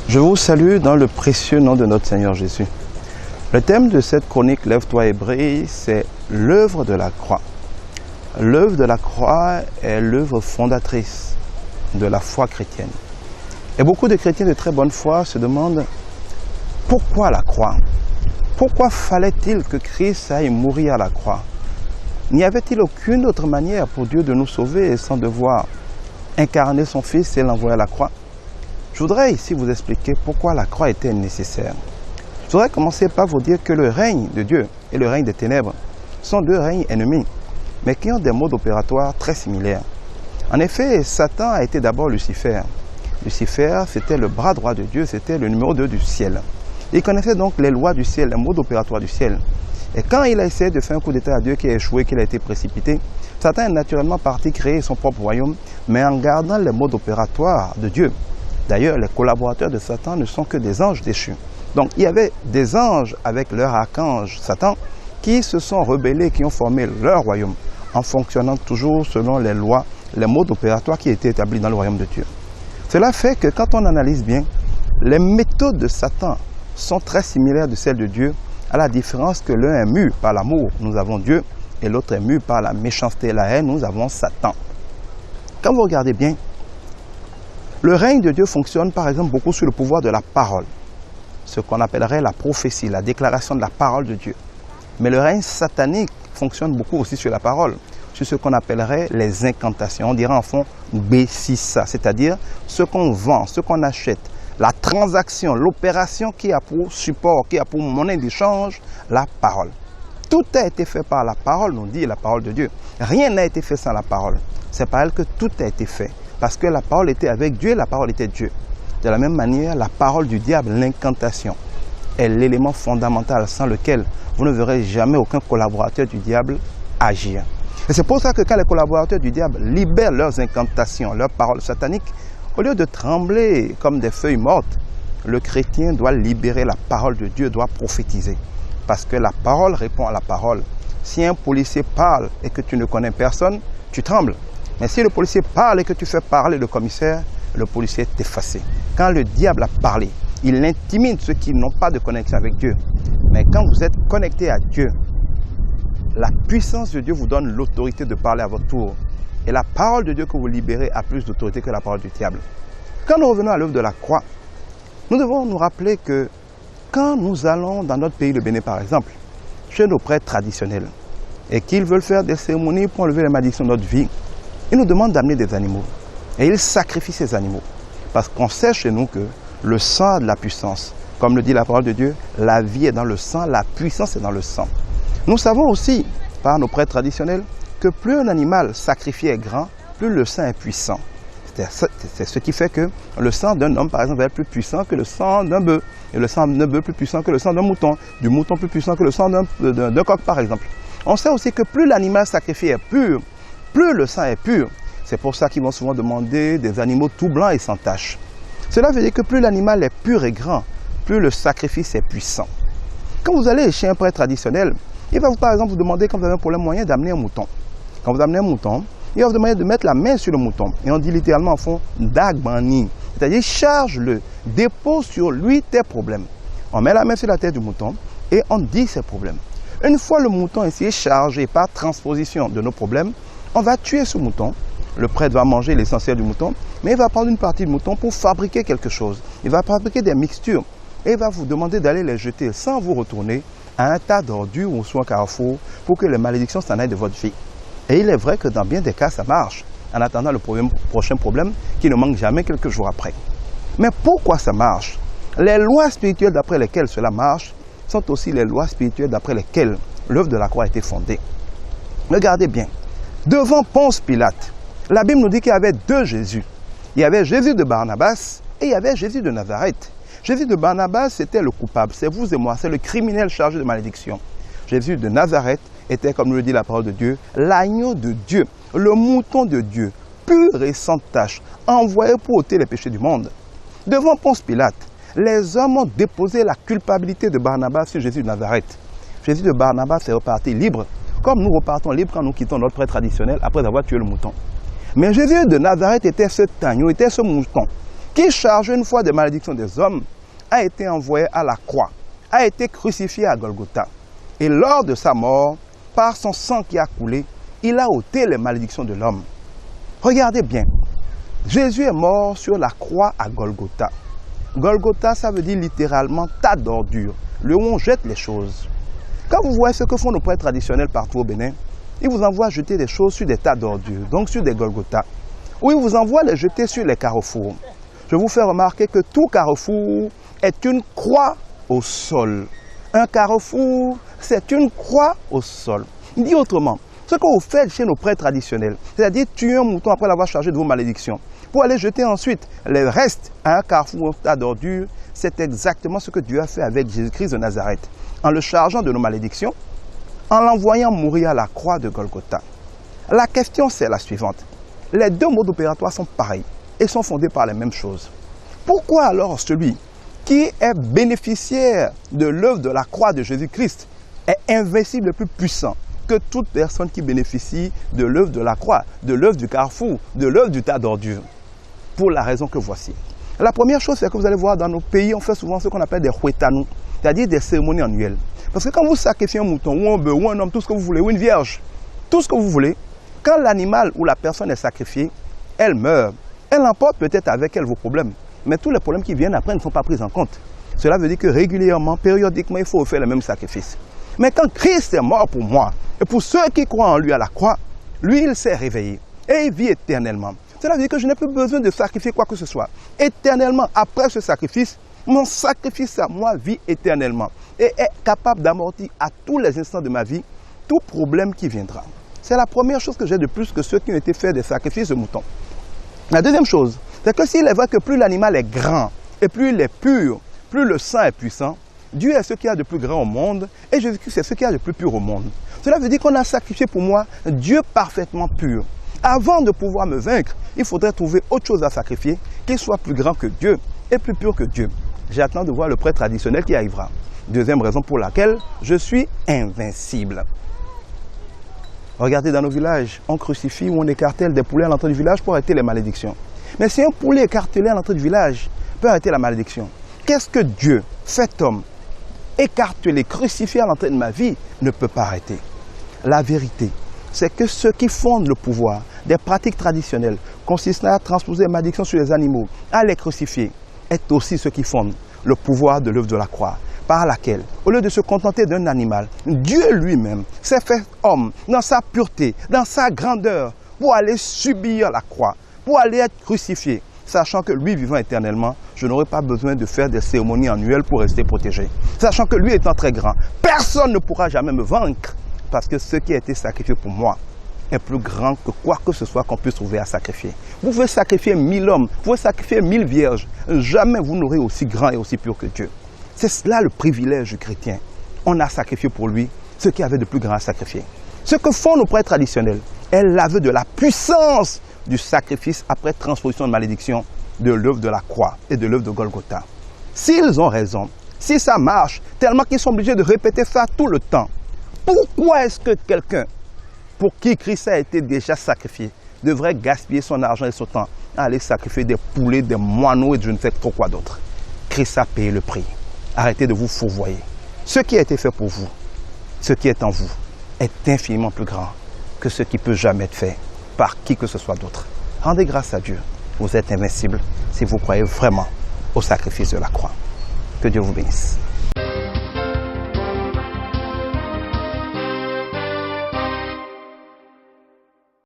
Je vous salue dans le précieux nom de notre Seigneur Jésus. Le thème de cette chronique Lève-toi et brille, c'est l'œuvre de la croix. L'œuvre de la croix est l'œuvre fondatrice de la foi chrétienne. Et beaucoup de chrétiens de très bonne foi se demandent pourquoi la croix? Pourquoi fallait-il que Christ aille mourir à la croix? N'y avait-il aucune autre manière pour Dieu de nous sauver sans devoir incarner son Fils et l'envoyer à la croix? Je voudrais ici vous expliquer pourquoi la croix était nécessaire. Je voudrais commencer par vous dire que le règne de Dieu et le règne des ténèbres sont deux règnes ennemis, mais qui ont des modes opératoires très similaires. En effet, Satan a été d'abord Lucifer. Lucifer, c'était le bras droit de Dieu, c'était le numéro 2 du ciel. Il connaissait donc les lois du ciel, les modes opératoires du ciel. Et quand il a essayé de faire un coup d'état à Dieu qui a échoué, qu'il a été précipité, Satan est naturellement parti créer son propre royaume, mais en gardant les modes opératoires de Dieu. D'ailleurs, les collaborateurs de Satan ne sont que des anges déchus. Donc, il y avait des anges avec leur archange Satan qui se sont rebellés, qui ont formé leur royaume, en fonctionnant toujours selon les lois, les modes opératoires qui étaient établis dans le royaume de Dieu. Cela fait que quand on analyse bien, les méthodes de Satan sont très similaires de celles de Dieu, à la différence que l'un est mu par l'amour, nous avons Dieu, et l'autre est mu par la méchanceté et la haine, nous avons Satan. Quand vous regardez bien, le règne de Dieu fonctionne par exemple beaucoup sur le pouvoir de la parole, ce qu'on appellerait la prophétie, la déclaration de la parole de Dieu. Mais le règne satanique fonctionne beaucoup aussi sur la parole, sur ce qu'on appellerait les incantations. On dirait en fond Bessissa, c'est-à-dire ce qu'on vend, ce qu'on achète, la transaction, l'opération qui a pour support, qui a pour monnaie d'échange, la parole. Tout a été fait par la parole, nous dit la parole de Dieu. Rien n'a été fait sans la parole. C'est par elle que tout a été fait. Parce que la parole était avec Dieu et la parole était Dieu. De la même manière, la parole du diable, l'incantation, est l'élément fondamental sans lequel vous ne verrez jamais aucun collaborateur du diable agir. Et c'est pour ça que quand les collaborateurs du diable libèrent leurs incantations, leurs paroles sataniques, au lieu de trembler comme des feuilles mortes, le chrétien doit libérer la parole de Dieu, doit prophétiser. Parce que la parole répond à la parole. Si un policier parle et que tu ne connais personne, tu trembles. Mais si le policier parle et que tu fais parler le commissaire, le policier est effacé. Quand le diable a parlé, il intimide ceux qui n'ont pas de connexion avec Dieu. Mais quand vous êtes connecté à Dieu, la puissance de Dieu vous donne l'autorité de parler à votre tour. Et la parole de Dieu que vous libérez a plus d'autorité que la parole du diable. Quand nous revenons à l'œuvre de la croix, nous devons nous rappeler que quand nous allons dans notre pays, le Bénin par exemple, chez nos prêtres traditionnels, et qu'ils veulent faire des cérémonies pour enlever les malédictions de notre vie, ils nous demandent d'amener des animaux. Et ils sacrifient ces animaux. Parce qu'on sait chez nous que le sang a de la puissance. Comme le dit la parole de Dieu, la vie est dans le sang, la puissance est dans le sang. Nous savons aussi, par nos prêtres traditionnels, que plus un animal sacrifié est grand, plus le sang est puissant. C'est ce qui fait que le sang d'un homme, par exemple, est plus puissant que le sang d'un bœuf. Et le sang d'un bœuf plus puissant que le sang d'un mouton. Du mouton plus puissant que le sang d'un coq, par exemple. On sait aussi que plus l'animal sacrifié est pur, plus le sang est pur. C'est pour ça qu'ils vont souvent demander des animaux tout blancs et sans tache. Cela veut dire que plus l'animal est pur et grand, plus le sacrifice est puissant. Quand vous allez chez un prêtre traditionnel, il va par exemple vous demander, quand vous avez un problème moyen, d'amener un mouton. Quand vous amenez un mouton, il va vous demander de mettre la main sur le mouton. Et on dit littéralement en fond, dagbani. C'est-à-dire, charge-le, dépose sur lui tes problèmes. On met la main sur la tête du mouton et on dit ses problèmes. Une fois le mouton ici est chargé par transposition de nos problèmes, on va tuer ce mouton. Le prêtre va manger l'essentiel du mouton, mais il va prendre une partie du mouton pour fabriquer quelque chose. Il va fabriquer des mixtures et il va vous demander d'aller les jeter sans vous retourner à un tas d'ordures ou sur un carrefour pour que les malédictions s'en aillent de votre vie. Et il est vrai que dans bien des cas, ça marche, en attendant le prochain problème qui ne manque jamais quelques jours après. Mais pourquoi ça marche? Les lois spirituelles d'après lesquelles cela marche sont aussi les lois spirituelles d'après lesquelles l'œuvre de la croix a été fondée. Regardez bien, devant Ponce Pilate, la Bible nous dit qu'il y avait deux Jésus. Il y avait Jésus de Barnabas et il y avait Jésus de Nazareth. Jésus de Barnabas, c'était le coupable, c'est vous et moi, c'est le criminel chargé de malédiction. Jésus de Nazareth était, comme nous le dit la parole de Dieu, l'agneau de Dieu, le mouton de Dieu, pur et sans tache, envoyé pour ôter les péchés du monde. Devant Ponce Pilate, les hommes ont déposé la culpabilité de Barnabas sur Jésus de Nazareth. Jésus de Barnabas est reparti libre, comme nous repartons libres quand nous quittons notre prêtre traditionnel après avoir tué le mouton. Mais Jésus de Nazareth était cet agneau, était ce mouton, qui chargé une fois des malédictions des hommes, a été envoyé à la croix, a été crucifié à Golgotha. Et lors de sa mort, par son sang qui a coulé, il a ôté les malédictions de l'homme. Regardez bien, Jésus est mort sur la croix à Golgotha. Golgotha, ça veut dire littéralement tas d'ordures, le où on jette les choses. Quand vous voyez ce que font nos prêtres traditionnels partout au Bénin, ils vous envoient jeter des choses sur des tas d'ordures, donc sur des Golgotha. Ou ils vous envoient les jeter sur les carrefours. Je vous fais remarquer que tout carrefour est une croix au sol. Un carrefour, c'est une croix au sol. Dit autrement, ce que vous faites chez nos prêtres traditionnels, c'est-à-dire tuer un mouton après l'avoir chargé de vos malédictions, pour aller jeter ensuite les restes à un carrefour, un tas d'ordures, c'est exactement ce que Dieu a fait avec Jésus-Christ de Nazareth, en le chargeant de nos malédictions, en l'envoyant mourir à la croix de Golgotha. La question, c'est la suivante. Les deux modes opératoires sont pareils et sont fondés par les mêmes choses. Pourquoi alors celui qui est bénéficiaire de l'œuvre de la croix de Jésus-Christ est invincible et plus puissant que toute personne qui bénéficie de l'œuvre de la croix, de l'œuvre du carrefour, de l'œuvre du tas d'ordures? Pour la raison que voici. La première chose, c'est que vous allez voir dans nos pays, on fait souvent ce qu'on appelle des huetanou, c'est-à-dire des cérémonies annuelles. Parce que quand vous sacrifiez un mouton, ou un bœuf, ou un homme, tout ce que vous voulez, ou une vierge, tout ce que vous voulez, quand l'animal ou la personne est sacrifiée, elle meurt. Elle emporte peut-être avec elle vos problèmes. Mais tous les problèmes qui viennent après ne sont pas pris en compte. Cela veut dire que régulièrement, périodiquement, il faut faire le même sacrifice. Mais quand Christ est mort pour moi, et pour ceux qui croient en lui à la croix, lui, il s'est réveillé. Et il vit éternellement. Cela veut dire que je n'ai plus besoin de sacrifier quoi que ce soit. Éternellement, après ce sacrifice, mon sacrifice à moi vit éternellement. Et est capable d'amortir à tous les instants de ma vie tout problème qui viendra. C'est la première chose que j'ai de plus que ceux qui ont été faits des sacrifices de moutons. La deuxième chose, c'est que s'il est vrai que plus l'animal est grand et plus il est pur, plus le sang est puissant, Dieu est ce qu'il y a de plus grand au monde et Jésus-Christ est ce qu'il y a de plus pur au monde. Cela veut dire qu'on a sacrifié pour moi Dieu parfaitement pur. Avant de pouvoir me vaincre, il faudrait trouver autre chose à sacrifier qui soit plus grand que Dieu et plus pur que Dieu. J'attends de voir le prêtre traditionnel qui arrivera. Deuxième raison pour laquelle je suis invincible. Regardez dans nos villages, on crucifie ou on écartèle des poulets à l'entrée du village pour arrêter les malédictions. Mais si un poulet écartelé à l'entrée du village peut arrêter la malédiction, qu'est-ce que Dieu, fait homme, écartelé, crucifié à l'entrée de ma vie, ne peut pas arrêter? La vérité, c'est que ceux qui fondent le pouvoir des pratiques traditionnelles consistant à transposer les malédictions sur les animaux, à les crucifier, est aussi ceux qui fondent le pouvoir de l'œuvre de la croix, par laquelle, au lieu de se contenter d'un animal, Dieu lui-même s'est fait homme dans sa pureté, dans sa grandeur, pour aller subir la croix, pour aller être crucifié, sachant que lui vivant éternellement, je n'aurai pas besoin de faire des cérémonies annuelles pour rester protégé. Sachant que lui étant très grand, personne ne pourra jamais me vaincre, parce que ce qui a été sacrifié pour moi est plus grand que quoi que ce soit qu'on puisse trouver à sacrifier. Vous pouvez sacrifier 1000 hommes, vous pouvez sacrifier 1000 vierges, jamais vous n'aurez aussi grand et aussi pur que Dieu. C'est cela le privilège du chrétien. On a sacrifié pour lui ce qu'il y avait de plus grand à sacrifier. Ce que font nos prêtres traditionnels est l'aveu de la puissance du sacrifice après transposition de malédiction de l'œuvre de la croix et de l'œuvre de Golgotha. S'ils ont raison, si ça marche, tellement qu'ils sont obligés de répéter ça tout le temps, pourquoi est-ce que quelqu'un pour qui Christ a été déjà sacrifié devrait gaspiller son argent et son temps à aller sacrifier des poulets, des moineaux et je ne sais trop quoi d'autre? Christ a payé le prix. Arrêtez de vous fourvoyer. Ce qui a été fait pour vous, ce qui est en vous, est infiniment plus grand que ce qui peut jamais être fait par qui que ce soit d'autre. Rendez grâce à Dieu. Vous êtes invincible si vous croyez vraiment au sacrifice de la croix. Que Dieu vous bénisse.